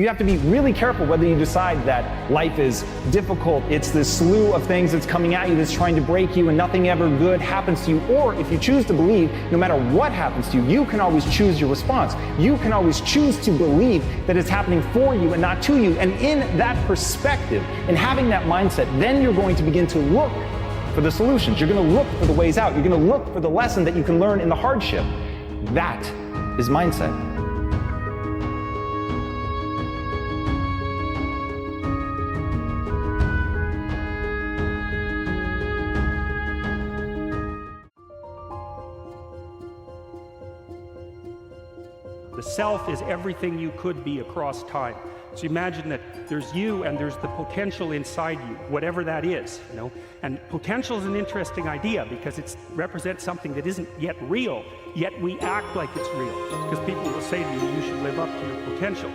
You have to be really careful whether you decide that life is difficult, it's this slew of things that's coming at you that's trying to break you and nothing ever good happens to you, or if you choose to believe, no matter what happens to you, you can always choose your response. You can always choose to believe that it's happening for you and not to you. And in that perspective, and having that mindset, then you're going to begin to look for the solutions. You're going to look for the ways out. You're going to look for the lesson that you can learn in the hardship. That is mindset. The self is everything you could be across time. So imagine that there's you and there's the potential inside you, whatever that is, you know. And potential is an interesting idea because it represents something that isn't yet real, yet we act like it's real. Because people will say to you, you should live up to your potential.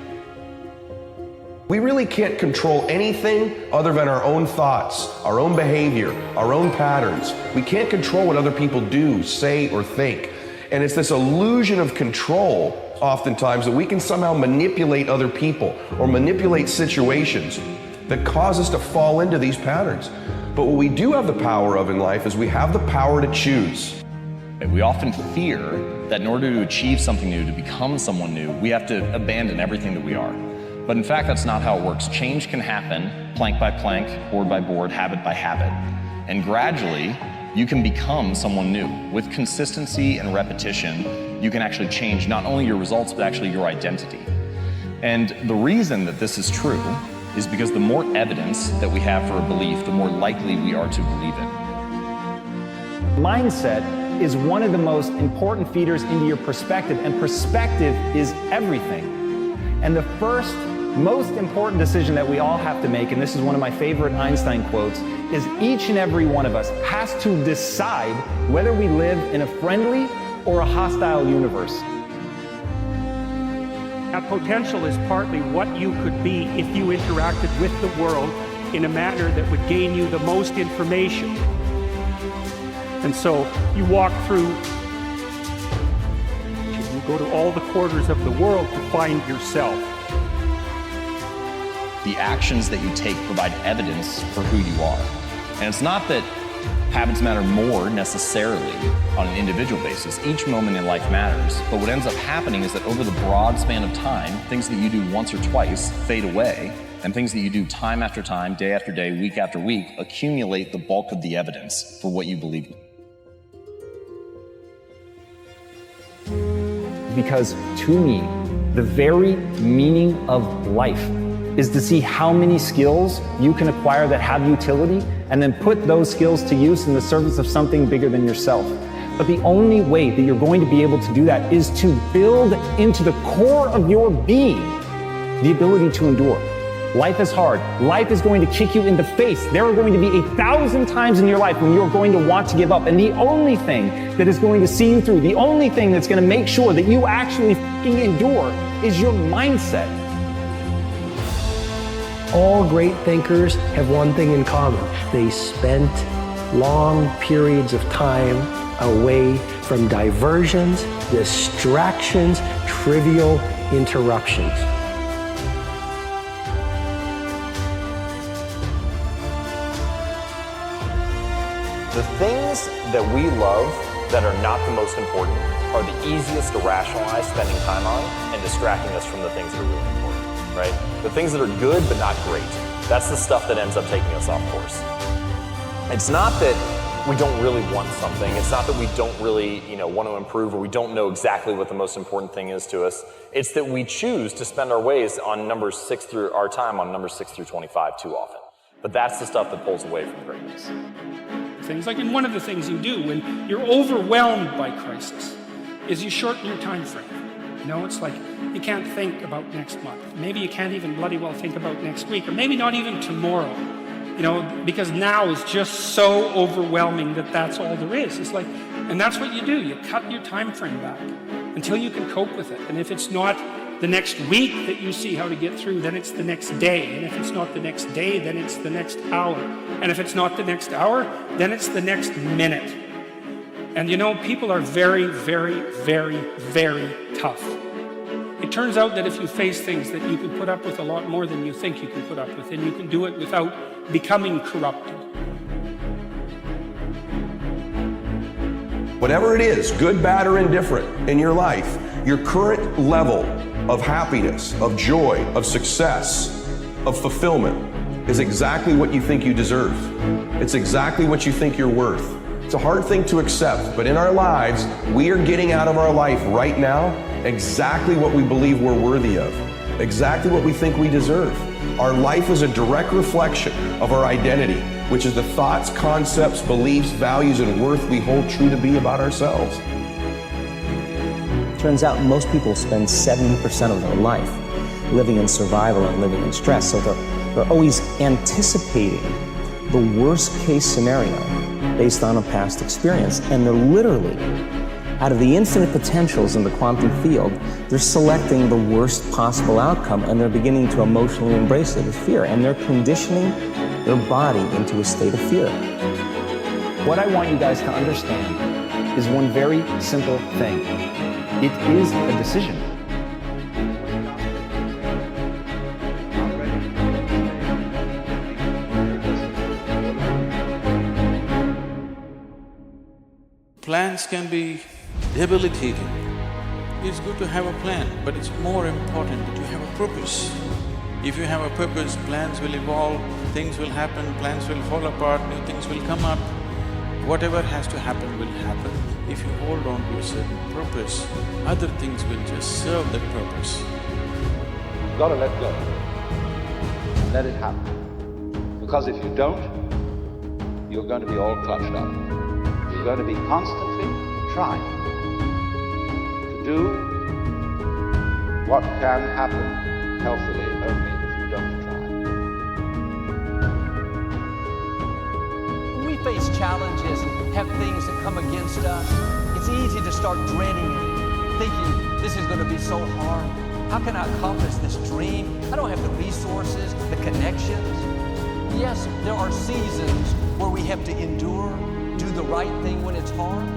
We really can't control anything other than our own thoughts, our own behavior, our own patterns. We can't control what other people do, say, or think. And it's this illusion of control oftentimes that we can somehow manipulate other people or manipulate situations that cause us to fall into these patterns. But what we do have the power of in life is we have the power to choose. We often fear that in order to achieve something new, to become someone new, we have to abandon everything that we are. But in fact, that's not how it works. Change can happen plank by plank, board by board, habit by habit. And gradually, you can become someone new. With consistency and repetition, you can actually change not only your results, but actually your identity. And the reason that this is true is because the more evidence that we have for a belief, the more likely we are to believe it. Mindset is one of the most important feeders into your perspective, and perspective is everything. And the first most important decision that we all have to make, and this is one of my favorite Einstein quotes, is each and every one of us has to decide whether we live in a friendly or a hostile universe. That potential is partly what you could be if you interacted with the world in a manner that would gain you the most information. And so you walk through, you go to all the corners of the world to find yourself. The actions that you take provide evidence for who you are. And it's not that habits matter more necessarily on an individual basis. Each moment in life matters, but what ends up happening is that over the broad span of time, things that you do once or twice fade away, and things that you do time after time, day after day, week after week, accumulate the bulk of the evidence for what you believe in. Because to me, the very meaning of life is to see how many skills you can acquire that have utility and then put those skills to use in the service of something bigger than yourself. But the only way that you're going to be able to do that is to build into the core of your being the ability to endure. Life is hard. Life is going to kick you in the face. There are going to be 1,000 times in your life when you're going to want to give up. And the only thing that is going to see you through, the only thing that's going to make sure that you actually fucking endure is your mindset. All great thinkers have one thing in common. They spent long periods of time away from diversions, distractions, trivial interruptions. The things that we love that are not the most important are the easiest to rationalize spending time on and distracting us from the things that are really important, right? The things that are good but not great, that's the stuff that ends up taking us off course. It's not that we don't really want something. It's not that we don't really, want to improve, or we don't know exactly what the most important thing is to us. It's that we choose to spend our time on numbers 6 through 25 too often. But that's the stuff that pulls away from greatness. Things like, and one of the things you do when you're overwhelmed by crisis is you shorten your time frame. It's like you can't think about next month. Maybe you can't even bloody well think about next week, or maybe not even tomorrow. Because now is just so overwhelming that that's all there is. It's like, and that's what you do. You cut your time frame back until you can cope with it. And if it's not the next week that you see how to get through, then it's the next day. And if it's not the next day, then it's the next hour. And if it's not the next hour, then it's the next minute. And people are very, very, very, very tough. it turns out that if you face things, that you can put up with a lot more than you think you can put up with, and you can do it without becoming corrupted. Whatever it is, good, bad, or indifferent in your life, your current level of happiness, of joy, of success, of fulfillment is exactly what you think you deserve. It's exactly what you think you're worth. It's a hard thing to accept, but in our lives, we are getting out of our life right now exactly what we believe we're worthy of, exactly what we think we deserve. Our life is a direct reflection of our identity, which is the thoughts, concepts, beliefs, values, and worth we hold true to be about ourselves. Turns out most people spend 70% of their life living in survival and living in stress, so they're always anticipating the worst case scenario based on a past experience, and they're literally, out of the infinite potentials in the quantum field, they're selecting the worst possible outcome, and they're beginning to emotionally embrace it as fear, and they're conditioning their body into a state of fear. What I want you guys to understand is one very simple thing. It is a decision. Plans can be debilitating. It's good to have a plan, but it's more important that you have a purpose. If you have a purpose, plans will evolve, things will happen, plans will fall apart, new things will come up. Whatever has to happen will happen. If you hold on to a certain purpose, other things will just serve that purpose. You've got to let go and let it happen. Because if you don't, you're going to be all clutched up. You're going to be constantly trying to do what can happen healthily only if you don't try. When we face challenges and have things that come against us, it's easy to start dreading it, thinking this is going to be so hard. How can I accomplish this dream? I don't have the resources, the connections. Yes, there are seasons where we have to endure, do the right thing when it's hard.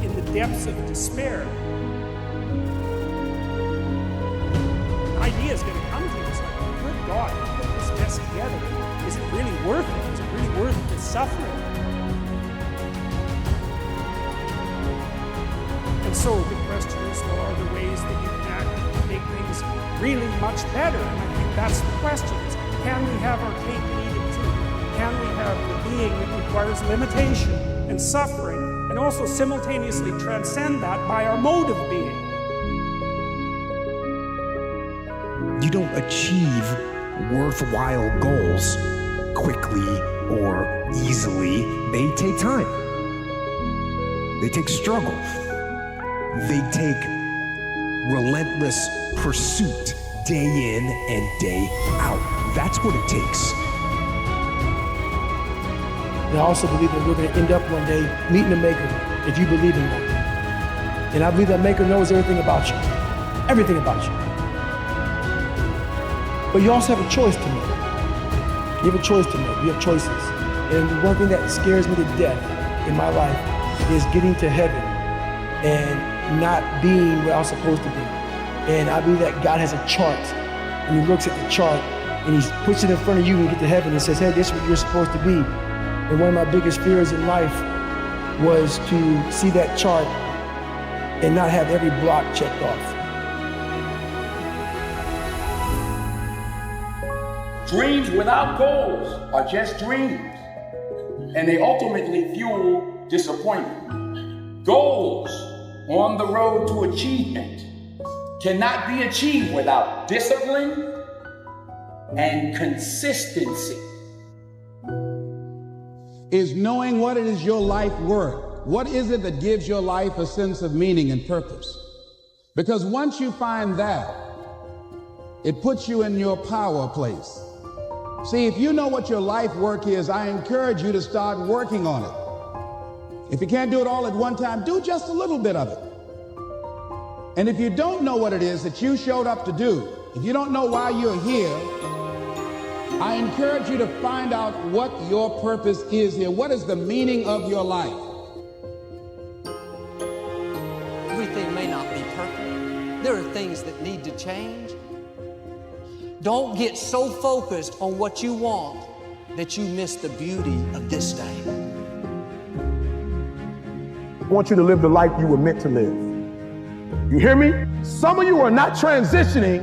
In the depths of despair, an idea is going to come to you. It's like, good God, you put this mess together. Is it really worth it? Is it really worth the suffering? And so the question is, well, are there ways that you can act, make things really much better? And I think that's the question. Is, can we have our cake and eat it too? Can we have the being that requires limitation and suffering, and also simultaneously transcend that by our mode of being? You don't achieve worthwhile goals quickly or easily. They take time. They take struggle. They take relentless pursuit day in and day out. That's what it takes. And I also believe that we're going to end up one day meeting a maker if you believe in one. And I believe that maker knows everything about you. Everything about you. But you also have a choice to make. You have a choice to make. You have choices. And the one thing that scares me to death in my life is getting to heaven and not being where I'm supposed to be. And I believe that God has a chart. And he looks at the chart and he puts it in front of you when you get to heaven and says, hey, this is what you're supposed to be. And one of my biggest fears in life was to see that chart and not have every block checked off. Dreams without goals are just dreams, and they ultimately fuel disappointment. Goals on the road to achievement cannot be achieved without discipline and consistency. Is knowing what it is your life worth. What is it that gives your life a sense of meaning and purpose? Because once you find that, it puts you in your power place. See, if you know what your life work is, I encourage you to start working on it. If you can't do it all at one time, do just a little bit of it. And if you don't know what it is that you showed up to do, if you don't know why you're here, I encourage you to find out what your purpose is here. What is the meaning of your life? Everything may not be perfect. need to change. Don't get so focused on what you want that you miss the beauty of this day. I want you to live the life you were meant to live. You hear me? Some of you are not transitioning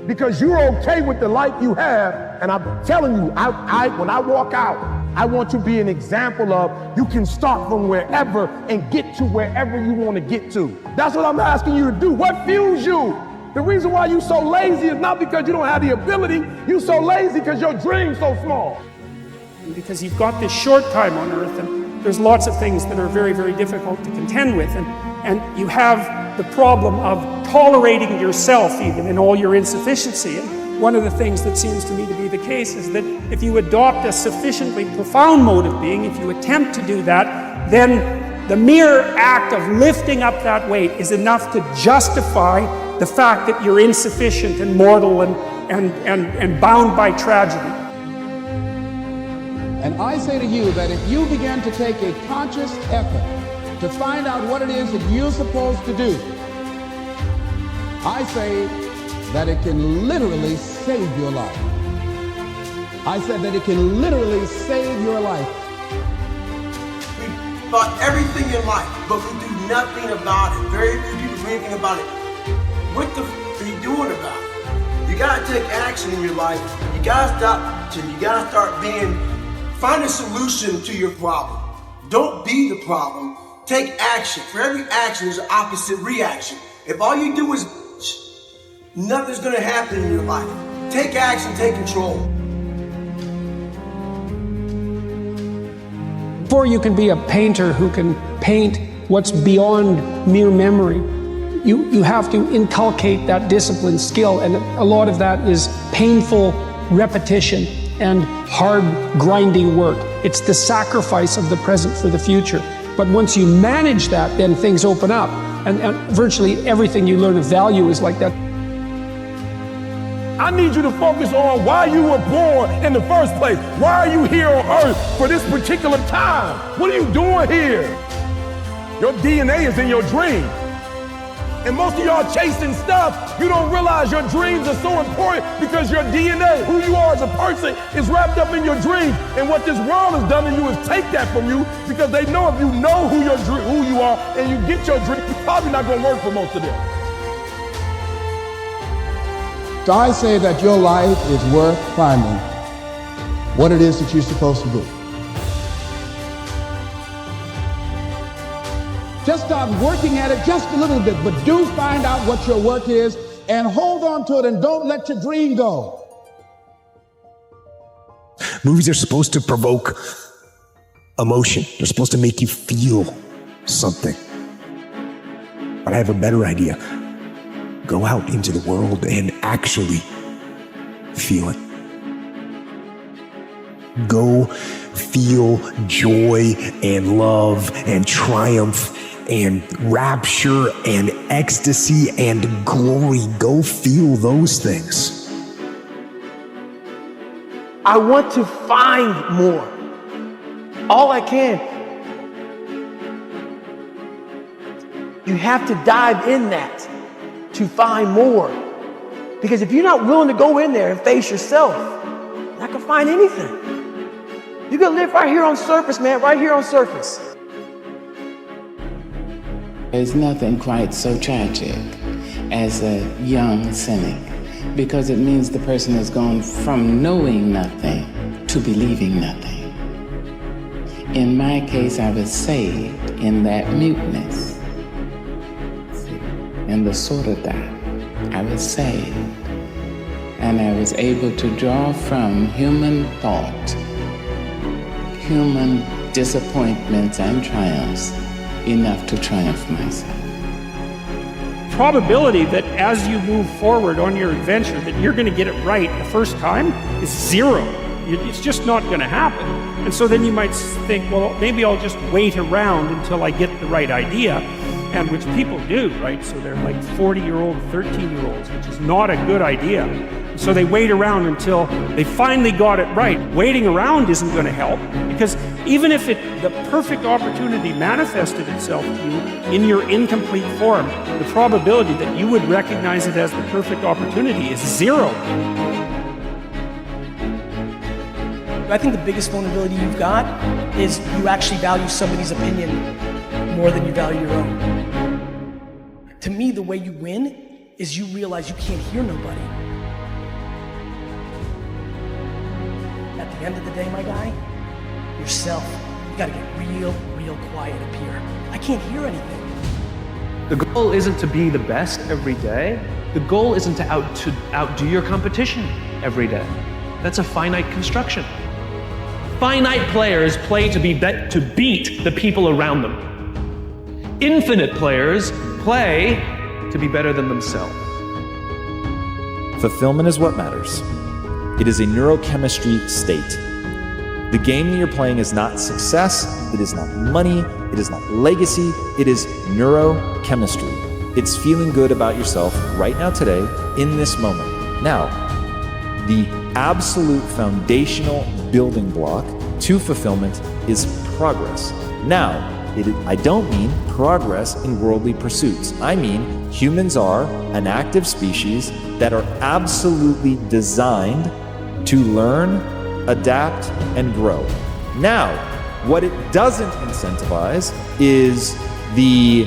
because you're okay with the life you have. And I'm telling you, when I walk out, I want to be an example of you can start from wherever and get to wherever you want to get to. That's what I'm asking you to do. What fuels you? The reason why you're so lazy is not because you don't have the ability. You're so lazy because your dream's so small. Because you've got this short time on earth, and there's lots of things that are very, very difficult to contend with. And you have the problem of tolerating yourself even in all your insufficiency. And one of the things that seems to me to be the case is that if you adopt a sufficiently profound mode of being, if you attempt to do that, then the mere act of lifting up that weight is enough to justify the fact that you're insufficient and mortal and bound by tragedy. And I say to you that if you begin to take a conscious effort to find out what it is that you're supposed to do, I say that it can literally save your life. I said that it can literally save your life. We thought everything in life, but we do nothing about it. Very few people do anything about it. What the are you doing about it? You gotta take action in your life. You gotta find a solution to your problem. Don't be the problem. Take action. For every action, there's an opposite reaction. If all you do is nothing's gonna happen in your life. Take action, take control. Before you can be a painter who can paint what's beyond mere memory, you have to inculcate that discipline, skill, and a lot of that is painful repetition and hard grinding work. It's the sacrifice of the present for the future. But once you manage that, then things open up. And virtually everything you learn of value is like that. I need you to focus on why you were born in the first place. Why are you here on earth for this particular time? What are you doing here? Your DNA is in your dream. And most of y'all chasing stuff, you don't realize your dreams are so important because your DNA, who you are as a person, is wrapped up in your dreams. And what this world has done to you is take that from you because they know if you know who you are and you get your dream, it's probably not going to work for most of them. So I say that your life is worth finding what it is that you're supposed to do. Just start working at it just a little bit, but do find out what your work is and hold on to it and don't let your dream go. Movies are supposed to provoke emotion. They're supposed to make you feel something. But I have a better idea. Go out into the world and actually feel it. Go feel joy and love and triumph and rapture and ecstasy and glory. Go feel those things. I want to find more. All I can. You have to dive in that to find more. Because if you're not willing to go in there and face yourself, you're not gonna find anything. You're gonna live right here on surface, man, right here on surface. There's nothing quite so tragic as a young cynic, because it means the person has gone from knowing nothing to believing nothing. In my case, I was saved in that muteness. In the sort of that, I was saved. And I was able to draw from human thought, human disappointments and triumphs, enough to triumph myself. Probability that as you move forward on your adventure that you're going to get it right the first time is zero. It's just not going to happen. And so then you might think, well, maybe I'll just wait around until I get the right idea, and which people do, right? So they're like 40-year-old, 13-year-olds, which is not a good idea. So they wait around until they finally got it right. Waiting around isn't going to help, because Even if the perfect opportunity manifested itself to you in your incomplete form, the probability that you would recognize it as the perfect opportunity is zero. I think the biggest vulnerability you've got is you actually value somebody's opinion more than you value your own. To me, the way you win is you realize you can't hear nobody. At the end of the day, my guy, yourself. You gotta get real quiet up here. I can't hear anything. The goal isn't to be the best every day. The goal isn't to outdo your competition every day. That's a finite construction. Finite players play to beat the people around them. Infinite players play to be better than themselves. Fulfillment is what matters. It is a neurochemistry state. The game that you're playing is not success, it is not money, it is not legacy, it is neurochemistry. It's feeling good about yourself right now today, in this moment. Now, the absolute foundational building block to fulfillment is progress. Now, I don't mean progress in worldly pursuits. I mean humans are an active species that are absolutely designed to learn, adapt, and grow. Now, what it doesn't incentivize is the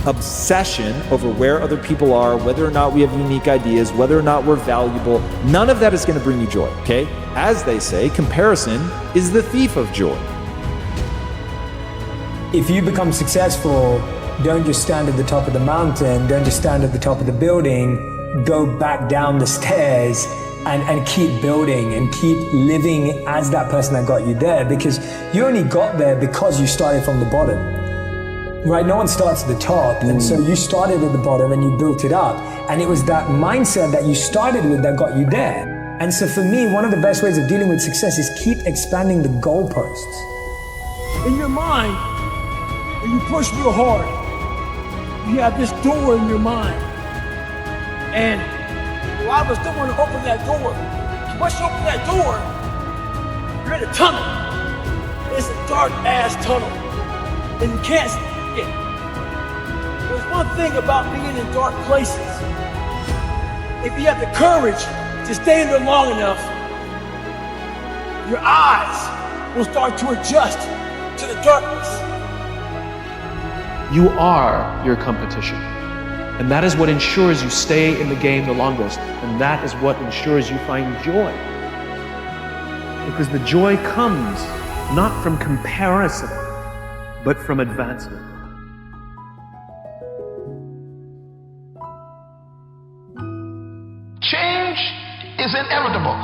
obsession over where other people are, whether or not we have unique ideas, whether or not we're valuable. None of that is going to bring you joy, okay? As they say, comparison is the thief of joy. If you become successful, don't just stand at the top of the mountain, don't just stand at the top of the building, go back down the stairs and keep building and keep living as that person that got you there, because you only got there because you started from the bottom. Right? No one starts at the top, and so you started at the bottom and you built it up. And it was that mindset that you started with that got you there. And so for me, one of the best ways of dealing with success is keep expanding the goalposts. In your mind, when you push real hard, you have this door in your mind. And a lot of us don't want to open that door. Once you open that door, you're in a tunnel. It's a dark ass tunnel. And you can't see it. There's one thing about being in dark places. If you have the courage to stay in there long enough, your eyes will start to adjust to the darkness. You are your competition. And that is what ensures you stay in the game the longest. And that is what ensures you find joy. Because the joy comes not from comparison, but from advancement. Change is inevitable.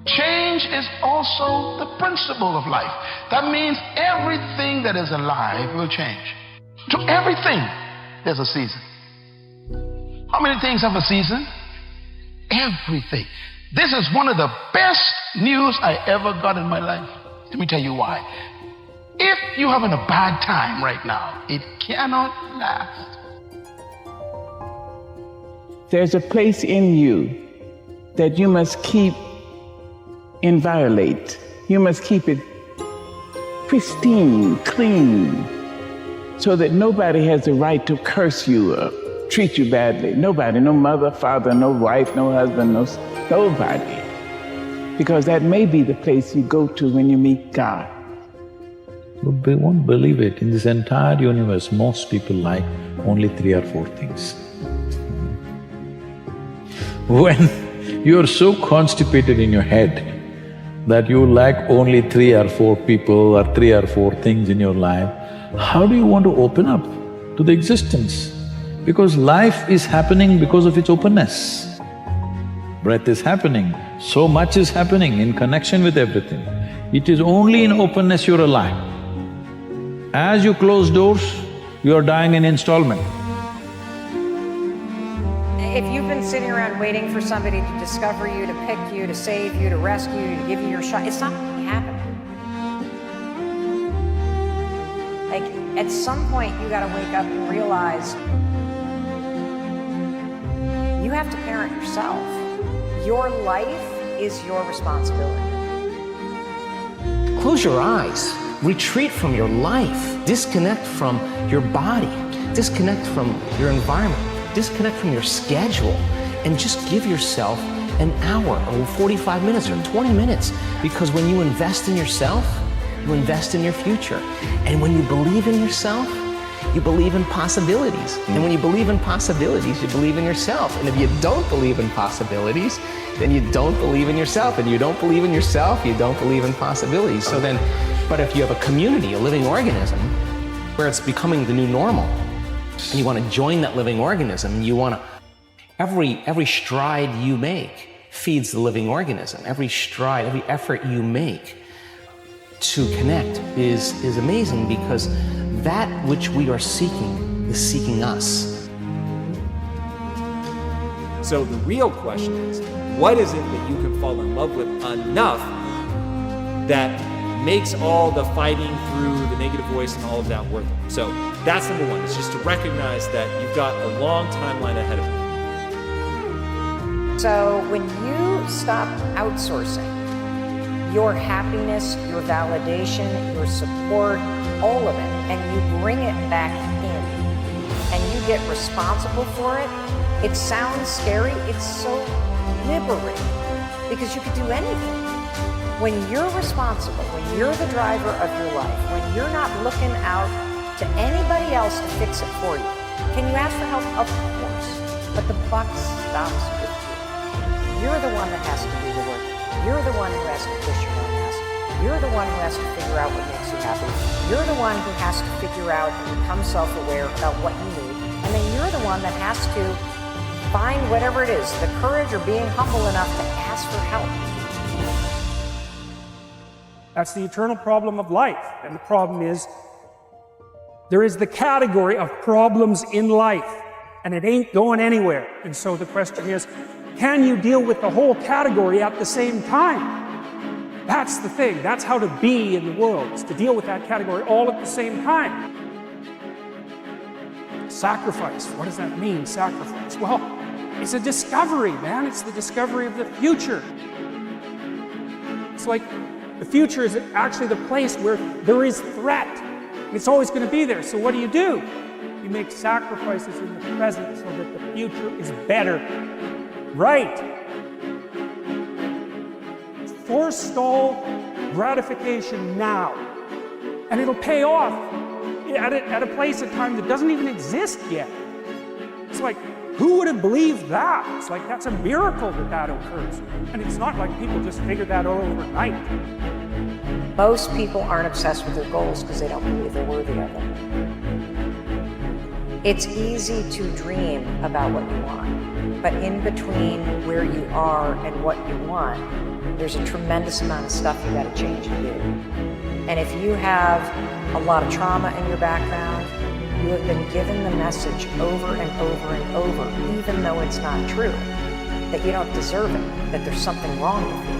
Change is also the principle of life. That means everything that is alive will change. To everything, there's a season. How many things have a season? Everything. This is one of the best news I ever got in my life. Let me tell you why. If you're having a bad time right now, it cannot last. There's a place in you that you must keep inviolate. You must keep it pristine, clean, so that nobody has the right to curse you or treat you badly. Nobody, no mother, father, no wife, no husband, nobody. Because that may be the place you go to when you meet God. You won't believe it. In this entire universe, most people like only 3 or 4 things. When you're so constipated in your head that you like only 3 or 4 people or 3 or 4 things in your life, how do you want to open up to the existence? Because life is happening because of its openness. Breath is happening, so much is happening in connection with everything. It is only in openness you're alive. As you close doors, you're dying in installment. If you've been sitting around waiting for somebody to discover you, to pick you, to save you, to rescue you, to give you your shot, it's not going to happen. Like, at some point, you gotta wake up and realize you have to parent yourself. Your life is your responsibility. Close your eyes. retreat from your life, disconnect from your body, disconnect from your environment, disconnect from your schedule, and just give yourself an hour or 45 minutes or 20 minutes. Because when you invest in yourself, you invest in your future. And when you believe in yourself, you believe in possibilities. And when you believe in possibilities, you believe in yourself. And if you don't believe in possibilities, then you don't believe in yourself. And you don't believe in yourself, you don't believe in possibilities. So then, but if you have a community, a living organism, where it's becoming the new normal, and you want to join that living organism, you want to, every stride you make feeds the living organism. Every stride, every effort you make to connect is amazing, because that which we are seeking is seeking us. So the real question is, what is it that you can fall in love with enough that makes all the fighting through the negative voice and all of that worth it? So that's number one. It's just to recognize that you've got a long timeline ahead of you. So when you stop outsourcing your happiness, your validation, your support, all of it, and you bring it back in, and you get responsible for it, it sounds scary. It's so liberating, because you could do anything. When you're responsible, when you're the driver of your life, when you're not looking out to anybody else to fix it for you, can you ask for help? Of course, but the buck stops with you. You're the one that has to do the work. You're the one who has to push your own ass. You're the one who has to figure out what makes you happy. You're the one who has to figure out and become self-aware about what you need. And then you're the one that has to find whatever it is, the courage or being humble enough to ask for help. That's the eternal problem of life. And the problem is, there is the category of problems in life, and it ain't going anywhere. And so the question is, can you deal with the whole category at the same time? That's the thing. That's how to be in the world, is to deal with that category all at the same time. Sacrifice. What does that mean, sacrifice? Well, it's a discovery, man. It's the discovery of the future. It's like the future is actually the place where there is threat. It's always going to be there. So what do? You make sacrifices in the present so that the future is better. Right. Forestall gratification now, and it'll pay off at a place and time that doesn't even exist yet. It's like, who would have believed that? It's like, that's a miracle that occurs. And it's not like people just figured that out overnight. Most people aren't obsessed with their goals because they don't believe they're worthy of them. It's easy to dream about what you want, but in between where you are and what you want, there's a tremendous amount of stuff you got to change and do. And if you have a lot of trauma in your background, you have been given the message over and over and over, even though it's not true, that you don't deserve it, that there's something wrong with you.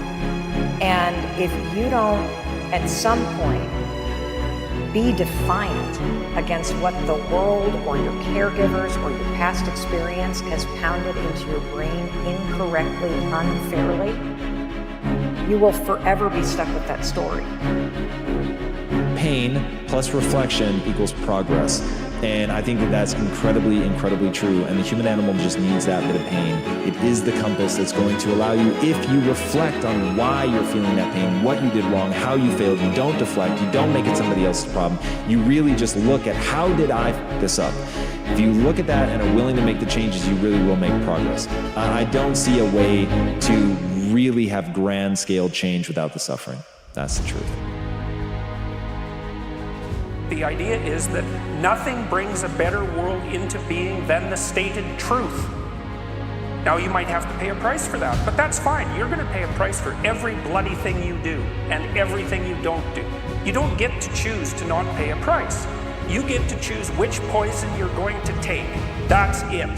And if you don't, at some point, be defiant against what the world or your caregivers or your past experience has pounded into your brain incorrectly, unfairly, you will forever be stuck with that story. Pain plus reflection equals progress. And I think that that's incredibly, incredibly true. And the human animal just needs that bit of pain. It is the compass that's going to allow you, if you reflect on why you're feeling that pain, what you did wrong, how you failed, you don't deflect, you don't make it somebody else's problem. You really just look at, how did I f this up? If you look at that and are willing to make the changes, you really will make progress. I don't see a way to really have grand scale change without the suffering. That's the truth. The idea is that nothing brings a better world into being than the stated truth. Now, you might have to pay a price for that, but that's fine. You're going to pay a price for every bloody thing you do and everything you don't do. You don't get to choose to not pay a price. You get to choose which poison you're going to take. That's it.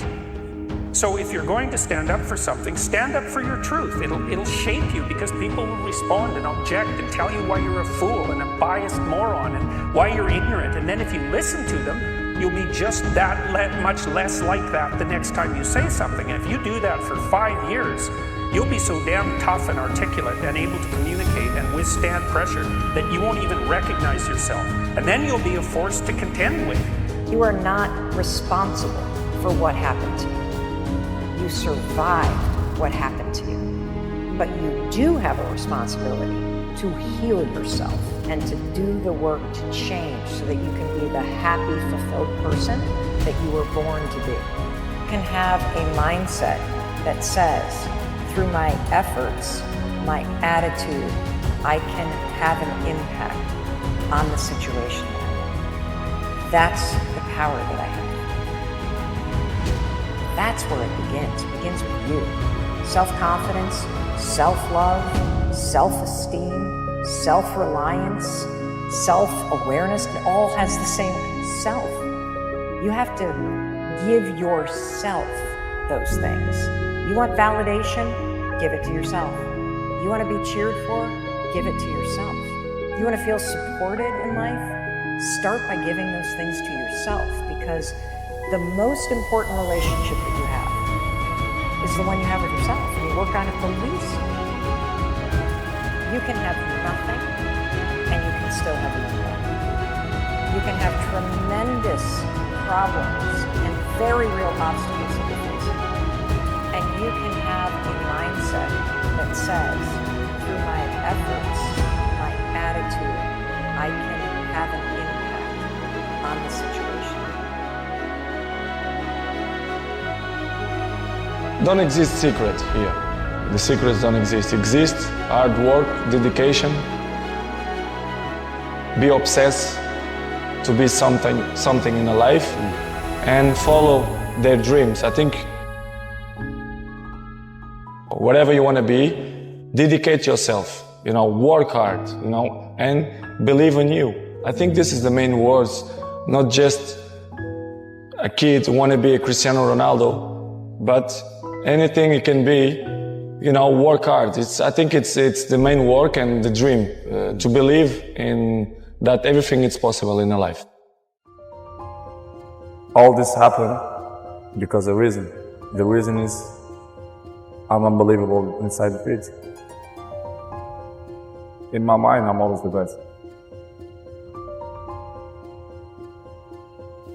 So if you're going to stand up for something, stand up for your truth. It'll shape you, because people will respond and object and tell you why you're a fool and a biased moron and why you're ignorant. And then if you listen to them, you'll be just that much less like that the next time you say something. And if you do that for 5 years, You'll be so damn tough and articulate and able to communicate and withstand pressure that you won't even recognize yourself. And then you'll be a force to contend with. You are not responsible for what happened to you. You survived what happened to you. But you do have a responsibility to heal yourself and to do the work to change so that you can be the happy, fulfilled person that you were born to be. You can have a mindset that says, through my efforts, my attitude, I can have an impact on the situation that I'm in. That's the power that I have. That's where it begins. It begins with you. Self-confidence, self-love, self-esteem, self-reliance, self-awareness. It all has the same self. You have to give yourself those things. You want validation? Give it to yourself. You want to be cheered for? Give it to yourself. You want to feel supported in life? Start by giving those things to yourself, because the most important relationship that you have is the one you have with yourself. And you work on it the least. You can have nothing and you can still have nothing. You can have tremendous problems and very real obstacles that you're facing. And you can have a mindset that says, through my efforts, my attitude, I can have an impact on the situation. Don't exist secret here. The secrets don't exist. Exist hard work, dedication, be obsessed to be something in a life, and follow their dreams. I think whatever you want to be, dedicate yourself, work hard, and believe in you. I think this is the main words, not just a kid who want to be a Cristiano Ronaldo, but anything it can be, work hard. I think it's the main work and the dream, to believe in that everything is possible in a life. All this happened because of reason. The reason is I'm unbelievable inside the pitch. In my mind, I'm always the best.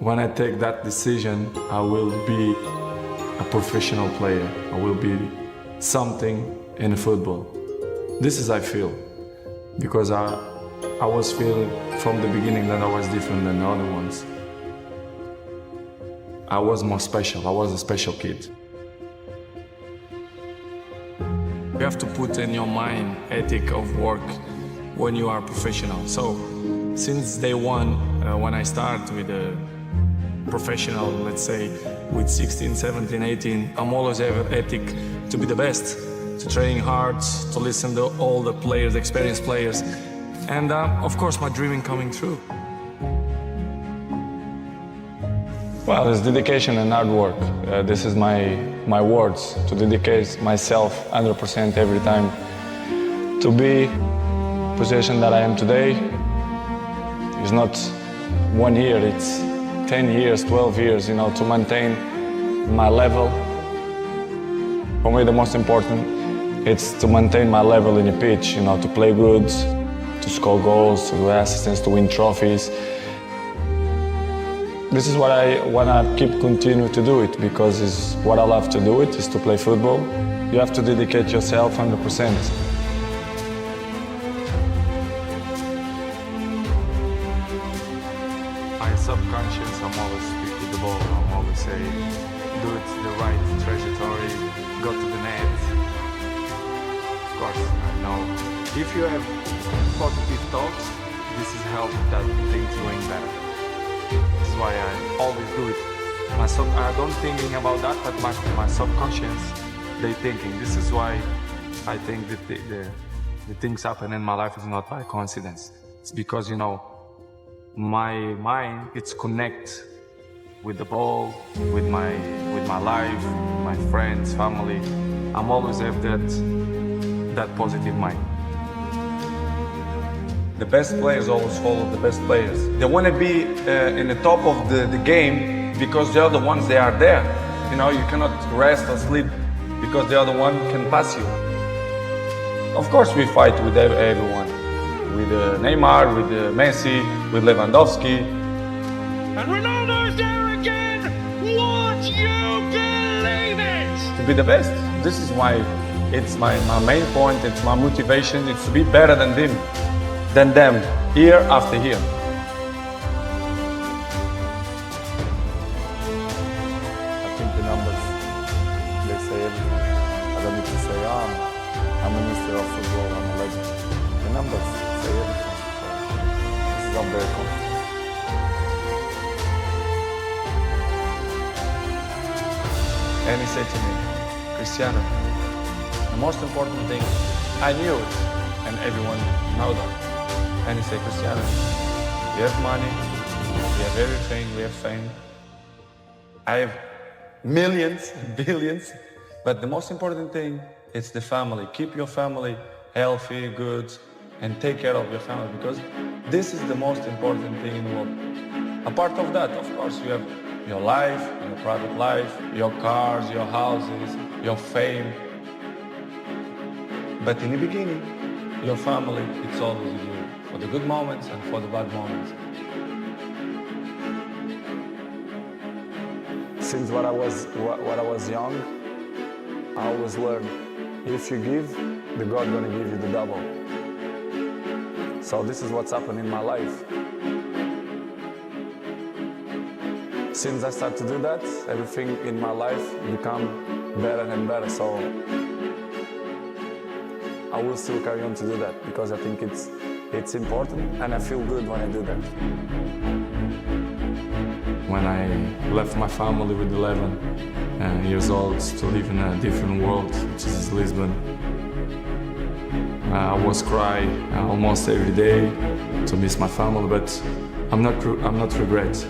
When I take that decision, I will be a professional player. I will be something in football. This is I feel, because I was feeling from the beginning that I was different than the other ones. I was more special. I was a special kid. You have to put in your mind ethic of work when you are professional. So since day one, when I start with a professional, let's say with 16, 17, 18, I'm always have ethic to be the best, to train hard, to listen to all the players, experienced players, and of course my dreaming coming true. Well, it's dedication and hard work. This is my words, to dedicate myself 100% every time to be in the position that I am today. It's not 1 year, it's 10 years, 12 years, to maintain my level. For me, the most important, it's to maintain my level in the pitch, to play good, to score goals, to do assistance, to win trophies. This is what I want to continue to do it, because it's what I love to do it, is to play football. You have to dedicate yourself 100%. My subconscious, I'm always speak with the ball. I'm always say, do it the right trajectory, go to the net. Of course, I know. If you have positive thoughts, this is help that things going better. This is why I always do it. I don't thinking about that, but my subconscious, they thinking. This is why I think that the things happen in my life is not by coincidence. It's because, my mind, it's connect with the ball, with my life, my friends, family. I'm always have that positive mind. The best players always follow the best players. They want to be in the top of the game because they're the ones that are there. You cannot rest or sleep because the other one can pass you. Of course we fight with everyone, with Neymar, with Messi, with Lewandowski. And Ronaldo's there again! Would you believe it? To be the best. This is why it's my main point, it's my motivation, it's to be better than them, year after year. I think the numbers, they say everything. I don't need to say, I'm a minister of football, I'm a legend. The numbers say everything. So this is I'm very confident. And he said to me, Cristiano, the most important thing, I knew it, and everyone knows that. And he said, Cristiano, we have money, we have everything, we have fame. I have millions and billions, but the most important thing is the family. Keep your family healthy, good, and take care of your family, because this is the most important thing in the world. Apart of that, of course, you have your life, your private life, your cars, your houses, your fame. But in the beginning, your family, it's always with you, for the good moments and for the bad moments. Since when I was young, I always learned, if you give, the God gonna give you the double. So this is what's happened in my life. Since I started to do that, everything in my life become better and better. So I will still carry on to do that because I think it's important and I feel good when I do that. When I left my family with 11 years old to live in a different world, which is Lisbon, I was crying almost every day to miss my family, but I'm not regret.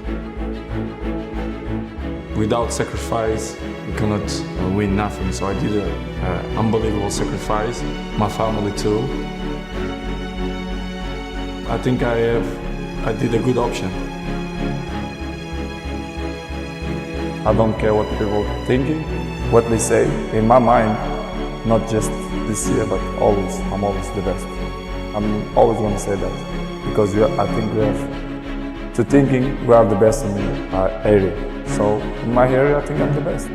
Without sacrifice, you cannot win nothing. So I did an unbelievable sacrifice. My family too. I think I did a good option. I don't care what people are thinking, what they say. In my mind, not just this year, but always, I'm always the best. I'm always going to say that because I think we have to thinking we are the best in the area. So in my area, I think I'm the best.